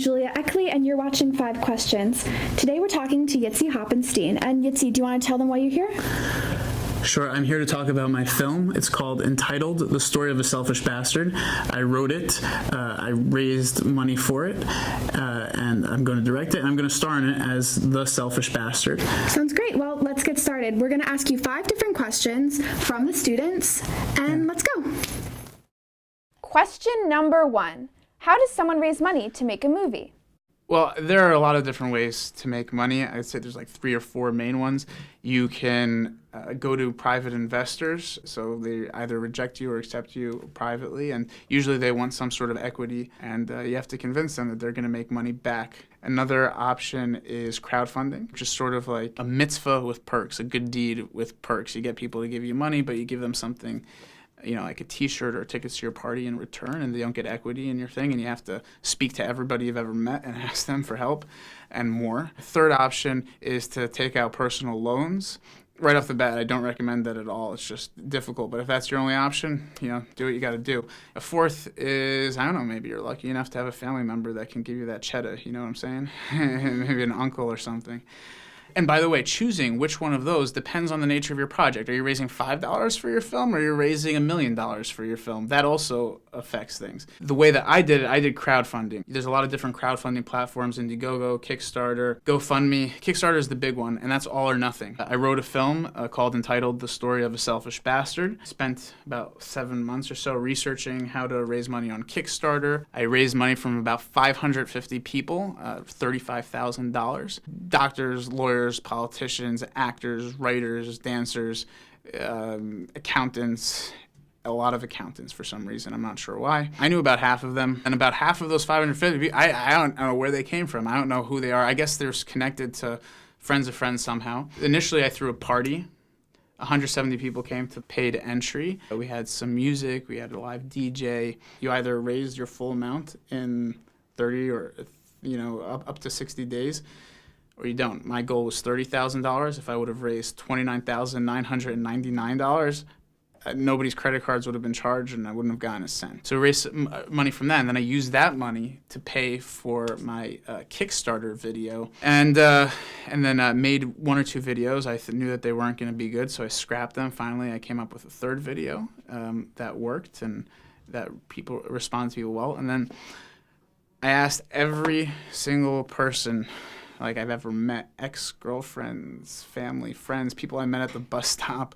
Julia Eckley, and you're watching 5 Questions. Today we're talking to Yitzy Hoppenstein. And Yitzy, do you want to tell them why you're here? Sure, I'm here to talk about my film. It's called Untitled, The Story of a Selfish Bastard. I wrote it, I raised money for it, and I'm going to direct it, and I'm going to star in it as the selfish bastard. Sounds great. Well, let's get started. We're going to ask you 5 different questions from the students, and let's go. Question number 1. How does someone raise money to make a movie? Well, there are a lot of different ways to make money. I'd say there's like 3 or 4 main ones. You can go to private investors, so they either reject you or accept you privately, and usually they want some sort of equity, and you have to convince them that they're going to make money back. Another option is crowdfunding, which is sort of like a mitzvah with perks, a good deed with perks. You get people to give you money, but you give them something, like a t-shirt or tickets to your party in return, and they don't get equity in your thing, and you have to speak to everybody you've ever met and ask them for help and more. Third option is to take out personal loans. Right off the bat, I don't recommend that at all. It's just difficult, but if that's your only option, do what you got to do. A fourth is, maybe you're lucky enough to have a family member that can give you that cheddar, you know what I'm saying? Maybe an uncle or something. And by the way, choosing which one of those depends on the nature of your project. Are you raising $5 for your film, or are you raising $1 million for your film? That also affects things. The way that I did it, I did crowdfunding. There's a lot of different crowdfunding platforms: Indiegogo, Kickstarter, GoFundMe. Kickstarter is the big one, and that's all or nothing. I wrote a film called Untitled, The Story of a Selfish Bastard. Spent about 7 months or so researching how to raise money on Kickstarter. I raised money from about 550 people, $35,000. Doctors, lawyers, politicians, actors, writers, dancers, accountants, a lot of accountants for some reason. I'm not sure why. I knew about half of them, and about half of those 550, I don't know where they came from. I don't know who they are. I guess they're connected to friends of friends somehow. Initially, I threw a party. 170 people came to paid entry. We had some music. We had a live DJ. You either raised your full amount in 30 or up to 60 days, or you don't. My goal was $30,000. If I would have raised $29,999, nobody's credit cards would have been charged, and I wouldn't have gotten a cent. So I raised money from that, and then I used that money to pay for my Kickstarter video, and then made 1 or 2 videos. I knew that they weren't going to be good, so I scrapped them. Finally, I came up with a 3rd video that worked, and that people responded to well. And then I asked every single person I've ever met, ex-girlfriends, family, friends, people I met at the bus stop.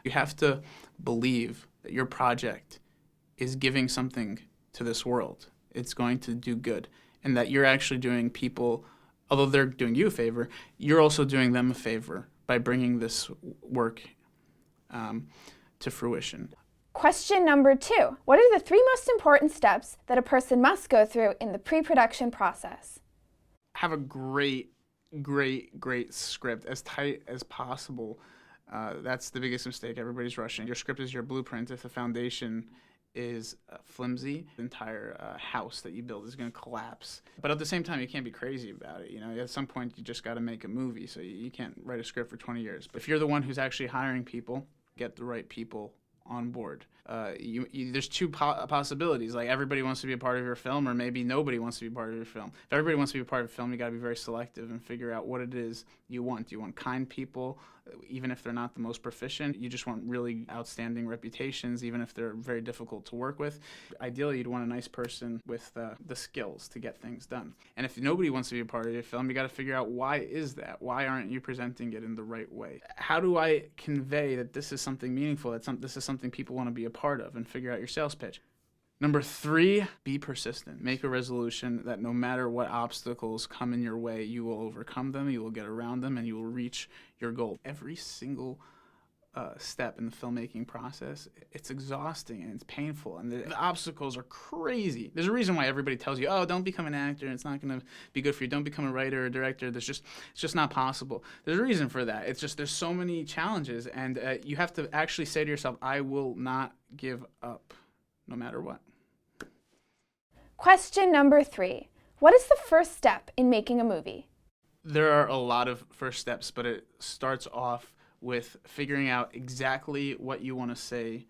You have to believe that your project is giving something to this world. It's going to do good, and that you're actually doing people, although they're doing you a favor, you're also doing them a favor by bringing this work to fruition. Question number 2. What are the 3 most important steps that a person must go through in the pre-production process? Have a great script, as tight as possible. That's the biggest mistake. Everybody's rushing. Your script is your blueprint. If the foundation is flimsy, the entire house that you build is going to collapse. But at the same time, you can't be crazy about it. At some point, you just got to make a movie, so you can't write a script for 20 years. But if you're the one who's actually hiring people, get the right people on board. There's 2 possibilities. Everybody wants to be a part of your film, or maybe nobody wants to be a part of your film. If everybody wants to be a part of a film, you got to be very selective and figure out what it is you want. You want kind people, even if they're not the most proficient. You just want really outstanding reputations, even if they're very difficult to work with. Ideally, you'd want a nice person with the skills to get things done. And if nobody wants to be a part of your film, you got to figure out, why is that? Why aren't you presenting it in the right way? How do I convey that this is something meaningful, that this is something people want to be a part of, and figure out your sales pitch? Number 3, be persistent. Make a resolution that no matter what obstacles come in your way, you will overcome them, you will get around them, and you will reach your goal. Every single step in the filmmaking process, it's exhausting and it's painful, and the obstacles are crazy. There's a reason why everybody tells you, oh, don't become an actor, it's not going to be good for you. Don't become a writer or a director. It's just not possible. There's a reason for that. It's just there's so many challenges, and you have to actually say to yourself, I will not give up no matter what. Question number 3. What is the first step in making a movie? There are a lot of first steps, but it starts off with figuring out exactly what you want to say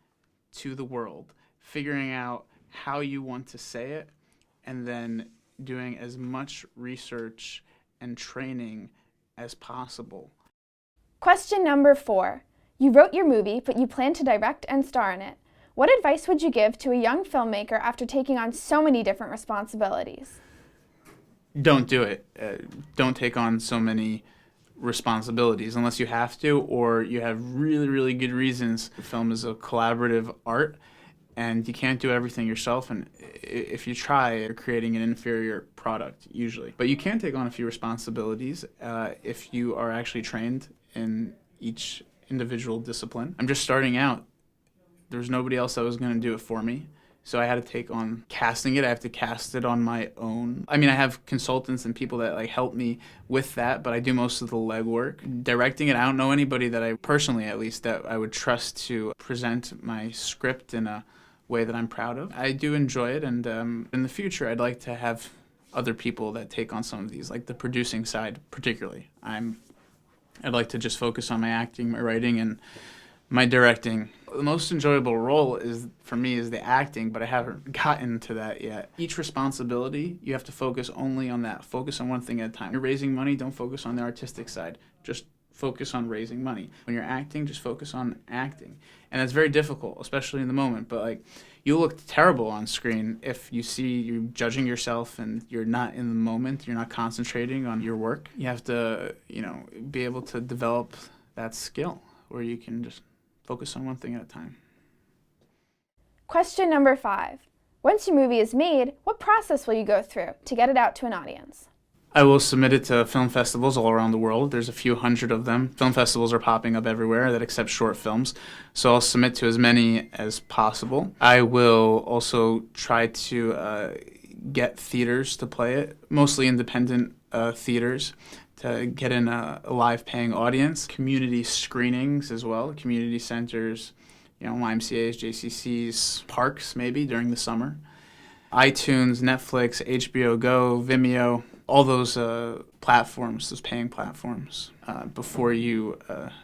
to the world, figuring out how you want to say it, and then doing as much research and training as possible. Question number 4. You wrote your movie, but you plan to direct and star in it. What advice would you give to a young filmmaker after taking on so many different responsibilities? Don't do it. Don't take on so many responsibilities unless you have to or you have really, really good reasons. Film is a collaborative art, and you can't do everything yourself, and if you try, you're creating an inferior product, usually. But you can take on a few responsibilities if you are actually trained in each individual discipline. I'm just starting out. There was nobody else that was going to do it for me. So I had to take on casting it. I have to cast it on my own. I mean, I have consultants and people that help me with that, but I do most of the legwork. Directing it, I don't know anybody that I personally, at least, that I would trust to present my script in a way that I'm proud of. I do enjoy it, and in the future, I'd like to have other people that take on some of these, like the producing side particularly. I'd like to just focus on my acting, my writing, and my directing. The most enjoyable role for me is the acting, but I haven't gotten to that yet. Each responsibility, you have to focus only on that. Focus on one thing at a time. You're raising money, don't focus on the artistic side. Just focus on raising money. When you're acting, just focus on acting. And that's very difficult, especially in the moment. But you look terrible on screen if you see you judging yourself and you're not in the moment, you're not concentrating on your work. You have to, be able to develop that skill where you can just focus on one thing at a time. Question number 5. Once your movie is made, what process will you go through to get it out to an audience? I will submit it to film festivals all around the world. There's a few hundred of them. Film festivals are popping up everywhere that accept short films, so I'll submit to as many as possible. I will also try to get theaters to play it, mostly independent theaters, to get in a live paying audience. Community screenings as well, community centers, YMCAs, JCCs, parks maybe during the summer. iTunes, Netflix, HBO Go, Vimeo, all those platforms, those paying platforms, before you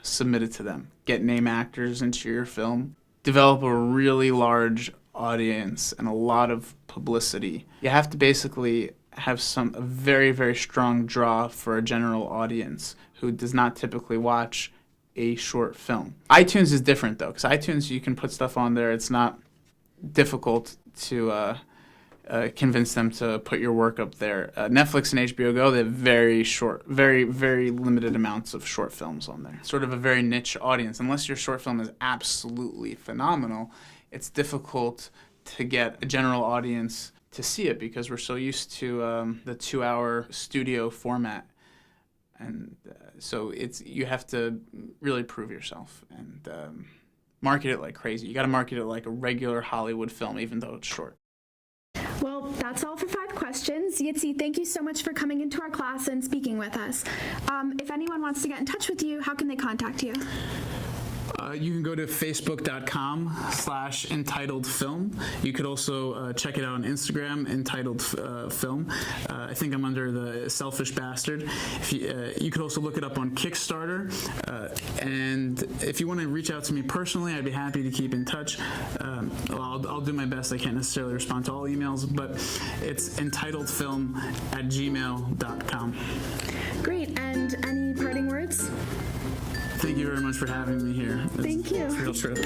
submit it to them. Get name actors into your film. Develop a really large audience and a lot of publicity. You have to basically have a very, very strong draw for a general audience who does not typically watch a short film. iTunes is different, though, because iTunes, you can put stuff on there. It's not difficult to convince them to put your work up there. Netflix and HBO Go, they have very short, very, very limited amounts of short films on there. Sort of a very niche audience. Unless your short film is absolutely phenomenal, it's difficult to get a general audience to see it because we're so used to the 2-hour studio format. And so you have to really prove yourself and market it like crazy. You got to market it like a regular Hollywood film, even though it's short. Well, that's all for 5 questions. Yitzy, thank you so much for coming into our class and speaking with us. If anyone wants to get in touch with you, how can they contact you? You can go to facebook.com/entitledfilm. You could also check it out on Instagram, Entitled Film. I think I'm under the Selfish Bastard. You could also look it up on Kickstarter. And if you want to reach out to me personally, I'd be happy to keep in touch. I'll do my best. I can't necessarily respond to all emails, but it's entitledfilm@gmail.com. Great. And any parting words? Thank you very much for having me here. Thank you. It's a real trip.